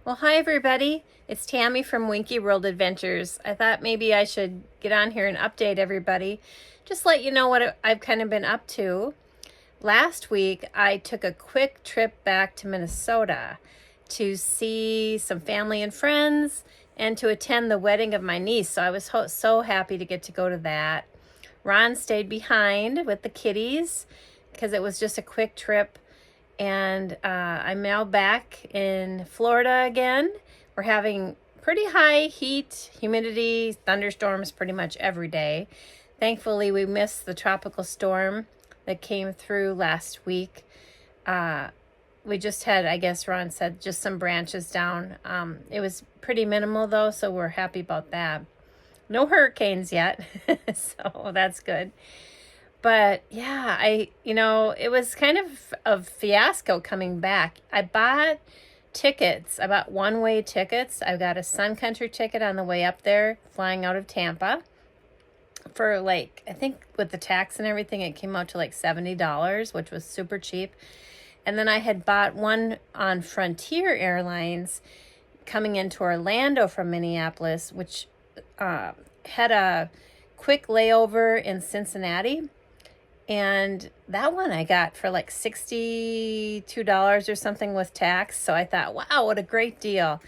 Well, hi everybody. It's Tammy from Winky World Adventures. I thought maybe I should get on here and update everybody. Just let you know what I've kind of been up to. Last week, I took a quick trip back to Minnesota to see some family and friends and to attend the wedding of my niece. So I was so happy to get to go to that. Ron stayed behind with the kiddies because it was just a quick trip. And I'm now back in Florida again. We're having pretty high heat, humidity, thunderstorms pretty much every day. Thankfully, we missed the tropical storm that came through last week. We just had, I guess Ron said, just some branches down. It was pretty minimal though, so we're happy about that. No hurricanes yet, so that's good. But yeah, it was kind of a fiasco coming back. I bought tickets. I bought one-way tickets. I got a Sun Country ticket on the way up there, flying out of Tampa for I think with the tax and everything, it came out to like $70, which was super cheap. And then I had bought one on Frontier Airlines coming into Orlando from Minneapolis, which had a quick layover in Cincinnati. And that one I got for like $62 or something with tax. So I thought, wow, what a great deal.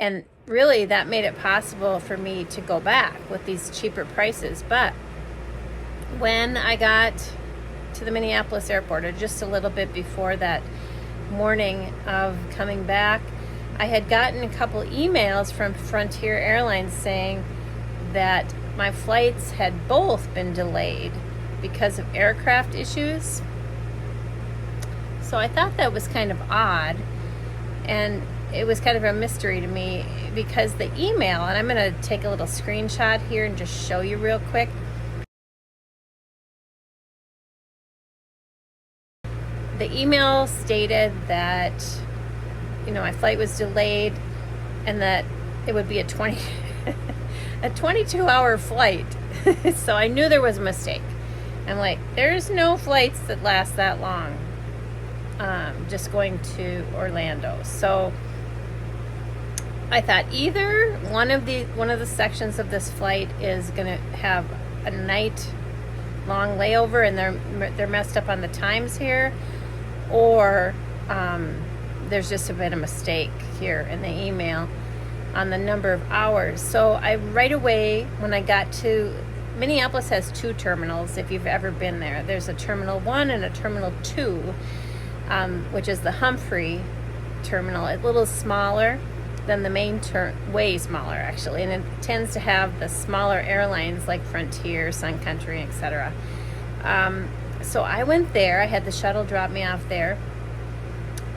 And really that made it possible for me to go back with these cheaper prices. But when I got to the Minneapolis airport, or just a little bit before that morning of coming back, I had gotten a couple emails from Frontier Airlines saying that my flights had both been delayed because of aircraft issues. So I thought that was kind of odd, and it was kind of a mystery to me because the email, and I'm going to take a little screenshot here and just show you real quick. The email stated that, my flight was delayed and that it would be a 22-hour flight. So I knew there was a mistake. I'm like, there's no flights that last that long, just going to Orlando. So I thought either one of the sections of this flight is going to have a night long layover and they're messed up on the times here, or there's just been a mistake here in the email on the number of hours. So I right away, when I got to Minneapolis, has two terminals if you've ever been there. There's a Terminal 1 and a Terminal 2, which is the Humphrey terminal. It's a little smaller than the main way smaller actually, and it tends to have the smaller airlines like Frontier, Sun Country, etc. So I went there. I had the shuttle drop me off there,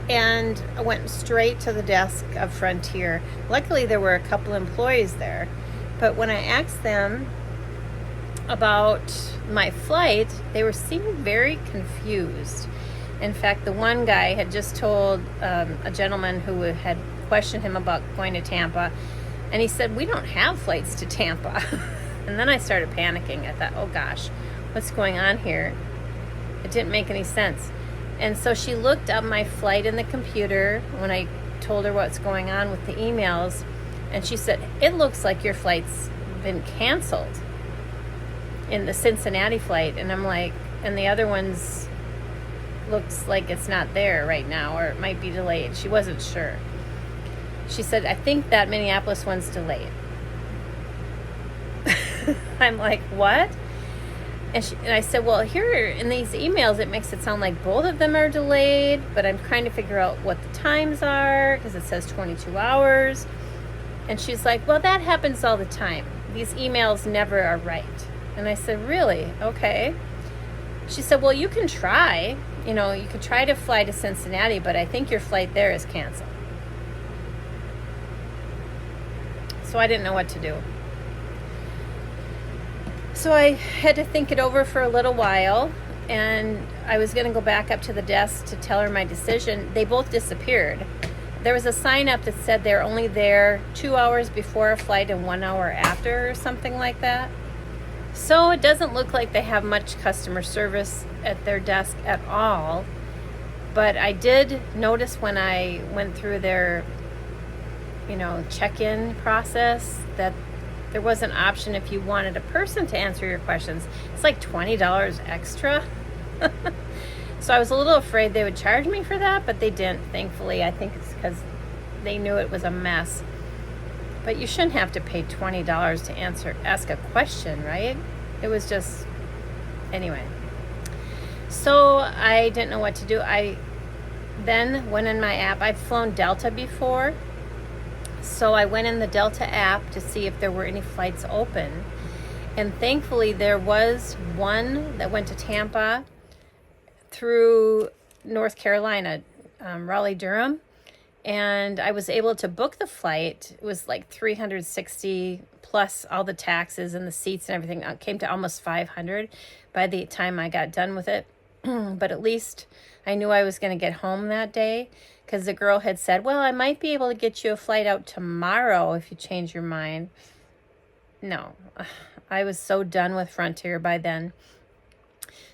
and I went straight to the desk of Frontier. Luckily, there were a couple employees there, but when I asked them about my flight, they seeming very confused. In fact, the one guy had just told a gentleman who had questioned him about going to Tampa, and he said, we don't have flights to Tampa. And then I started panicking. I thought, oh gosh, what's going on here? It didn't make any sense. And so she looked up my flight in the computer when I told her what's going on with the emails, and she said, it looks like your flight's been canceled in the Cincinnati flight. And I'm like, and the other one's looks like it's not there right now, or it might be delayed. She wasn't sure. She said, I think that Minneapolis one's delayed. I'm like, what? And I said, well, here in these emails, it makes it sound like both of them are delayed, but I'm trying to figure out what the times are because it says 22 hours. And she's like, well, that happens all the time. These emails never are right. And I said, really? Okay. She said, well, you can try. You could try to fly to Cincinnati, but I think your flight there is canceled. So I didn't know what to do. So I had to think it over for a little while, and I was going to go back up to the desk to tell her my decision. They both disappeared. There was a sign up that said they're only there 2 hours before a flight and 1 hour after, or something like that. So it doesn't look like they have much customer service at their desk at all. But I did notice when I went through their check-in process, that there was an option if you wanted a person to answer your questions. It's like $20 extra. So I was a little afraid they would charge me for that, but they didn't, thankfully. I think it's because they knew it was a mess. But you shouldn't have to pay $20 to ask a question, right? It was just, anyway. So I didn't know what to do. I then went in my app. I've flown Delta before. So I went in the Delta app to see if there were any flights open. And thankfully there was one that went to Tampa through North Carolina, Raleigh-Durham. And I was able to book the flight. It was like $360 plus all the taxes and the seats and everything. It came to almost $500 by the time I got done with it. But at least I knew I was going to get home that day, because the girl had said, well, I might be able to get you a flight out tomorrow if you change your mind. No, I was so done with Frontier by then.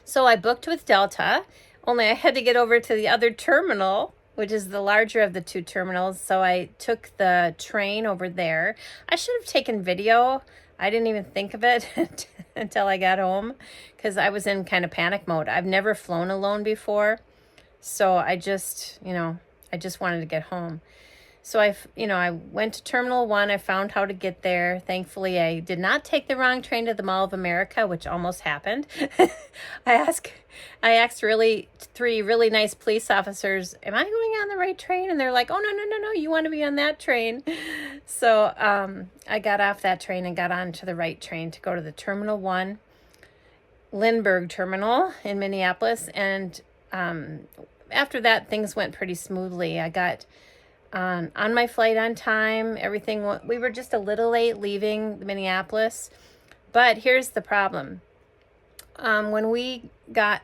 So I booked with Delta, only I had to get over to the other terminal, which is the larger of the two terminals. So I took the train over there. I should have taken video. I didn't even think of it until I got home, because I was in kind of panic mode. I've never flown alone before. So I just wanted to get home. So I went to Terminal 1. I found how to get there. Thankfully, I did not take the wrong train to the Mall of America, which almost happened. I asked three really nice police officers, am I going on the right train? And they're like, oh, no, you want to be on that train. So I got off that train and got on to the right train to go to the Terminal 1 Lindbergh Terminal in Minneapolis. And after that, things went pretty smoothly. I got on my flight on time. We were just a little late leaving Minneapolis. But here's the problem. When we got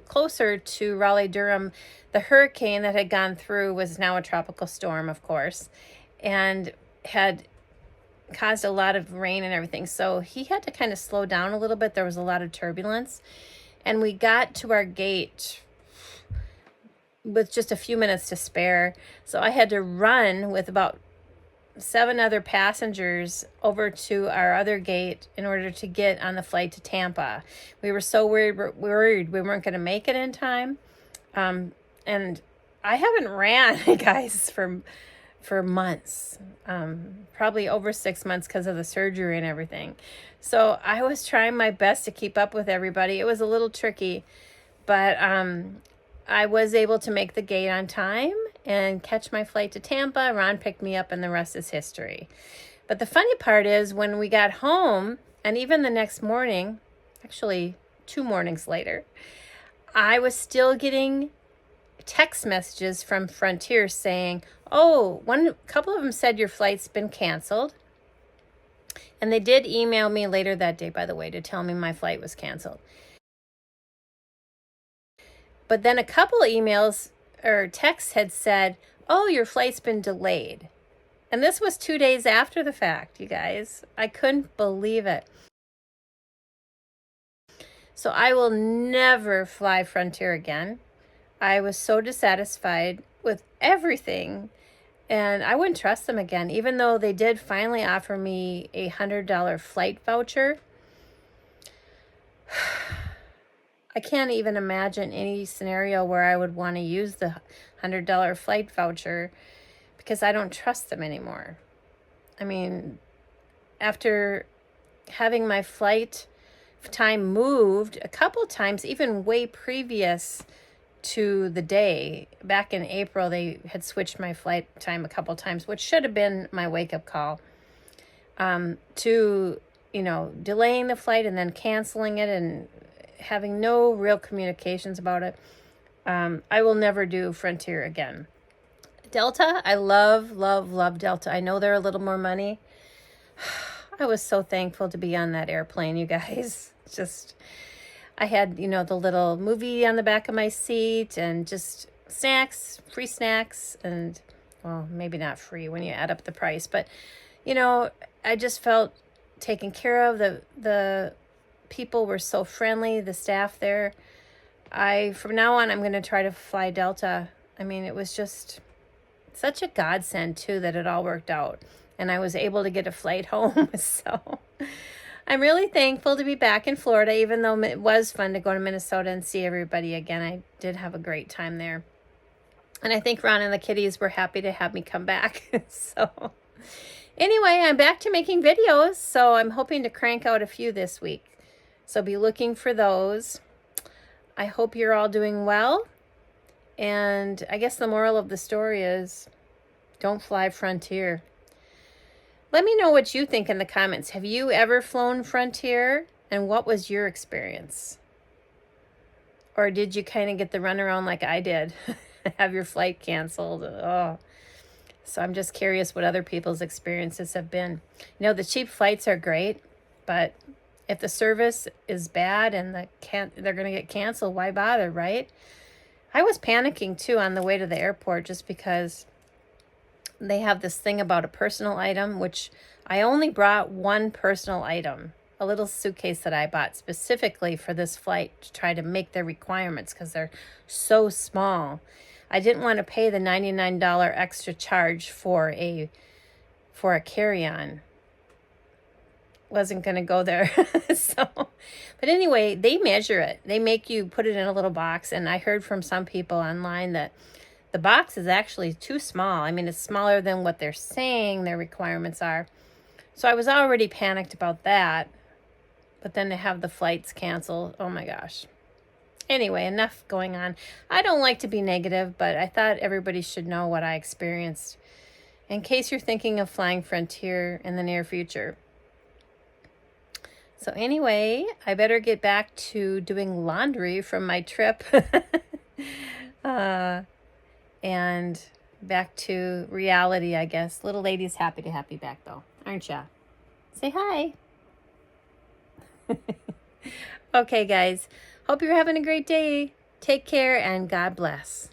closer to Raleigh-Durham, the hurricane that had gone through was now a tropical storm, of course, and had caused a lot of rain and everything. So he had to kind of slow down a little bit. There was a lot of turbulence. And we got to our gate with just a few minutes to spare. So I had to run with about 7 other passengers over to our other gate in order to get on the flight to Tampa. We were so worried we weren't going to make it in time. And I haven't ran, guys, for months, probably over 6 months because of the surgery and everything. So I was trying my best to keep up with everybody. It was a little tricky, but I was able to make the gate on time and catch my flight to Tampa. Ron picked me up and the rest is history. But the funny part is when we got home, and even the next morning, actually 2 mornings later, I was still getting text messages from Frontier saying, oh, couple of them said your flight's been canceled. And they did email me later that day, by the way, to tell me my flight was canceled. But then a couple of emails or texts had said, oh, your flight's been delayed. And this was 2 days after the fact, you guys. I couldn't believe it. So I will never fly Frontier again. I was so dissatisfied with everything, and I wouldn't trust them again, even though they did finally offer me a $100 flight voucher. I can't even imagine any scenario where I would want to use the $100 flight voucher because I don't trust them anymore. I mean, after having my flight time moved a couple times, even way previous to the day, back in April, they had switched my flight time a couple times, which should have been my wake-up call, to, delaying the flight and then canceling it and having no real communications about it. I will never do Frontier again. Delta, I love Delta. I know they're a little more money. I was so thankful to be on that airplane, you guys. I had, the little movie on the back of my seat and just snacks, free snacks, and, well, maybe not free when you add up the price, but, I just felt taken care of. The people were so friendly, the staff there. From now on, I'm going to try to fly Delta. I mean, it was just such a godsend too that it all worked out and I was able to get a flight home. So I'm really thankful to be back in Florida, even though it was fun to go to Minnesota and see everybody again. I did have a great time there. And I think Ron and the kitties were happy to have me come back. So anyway, I'm back to making videos, so I'm hoping to crank out a few this week. So be looking for those. I hope you're all doing well. And I guess the moral of the story is don't fly Frontier. Let me know what you think in the comments. Have you ever flown Frontier? And what was your experience? Or did you kind of get the runaround like I did? Have your flight canceled? Oh. So I'm just curious what other people's experiences have been. You know, the cheap flights are great, but if the service is bad and they're going to get canceled, why bother, right? I was panicking too on the way to the airport just because they have this thing about a personal item, which I only brought one personal item, a little suitcase that I bought specifically for this flight to try to make their requirements because they're so small. I didn't want to pay the $99 extra charge for a carry-on. Wasn't going to go there. But anyway, they measure it. They make you put it in a little box. And I heard from some people online that the box is actually too small. I mean, it's smaller than what they're saying their requirements are. So I was already panicked about that. But then to have the flights canceled, oh my gosh. Anyway, enough going on. I don't like to be negative, but I thought everybody should know what I experienced in case you're thinking of flying Frontier in the near future. So anyway, I better get back to doing laundry from my trip. And back to reality, I guess. Little lady's happy to have me back, though. Aren't ya? Say hi. Okay, guys. Hope you're having a great day. Take care and God bless.